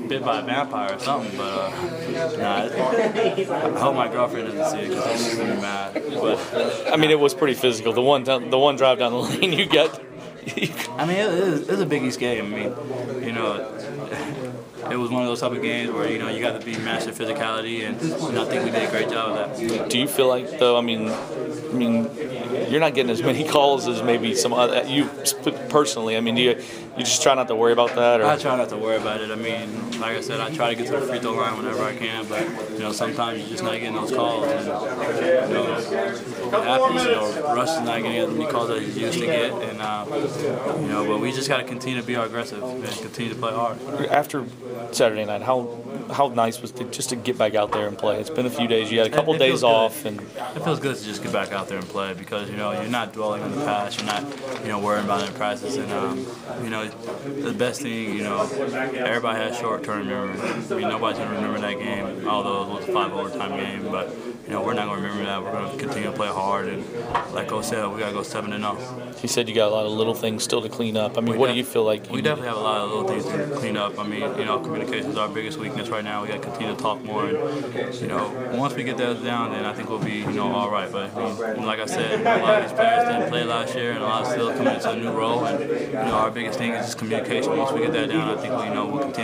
bit by a vampire or something, but nah, I hope my girlfriend doesn't see it because she's gonna be mad. But I mean, it was pretty physical. The one drive down the lane you get. I mean, it was a Big East game. I mean, you know, it was one of those type of games where you got to be master physicality, and I think we did a great job of that. Do you feel like though? I mean, you're not getting as many calls as maybe some other you personally. I mean, you just try not to worry about that, or I try not to worry about it. I mean, like I said, I try to get to the free throw line whenever I can, but sometimes you're just not getting those calls, and it happens. Russ is not getting as many calls as he used to get, and but we just got to continue to be aggressive and continue to play hard. After Saturday night, how nice was it just to get back out there and play? It's been a few days. You had a couple days off, and it feels good to just get back out there and play because you're not dwelling on the past. You're not worrying about it in practice, and the best thing everybody has short-term memory. I mean, nobody's gonna remember that game, although it was a 5 overtime game, but we're not gonna remember that. We're gonna continue to play hard, and like Coach said, we gotta go 7-0. He said you got a lot of little things still to clean up. I mean, what do you feel like? We definitely have a lot of little things to clean up. I mean, communication is our biggest weakness right now. We got to continue to talk more, and once we get that down, then I think we'll be all right. But I mean, like I said, a lot of these players didn't play last year, and a lot of still coming into a new role. And our biggest thing is just communication. Once we get that down, I think we'll continue.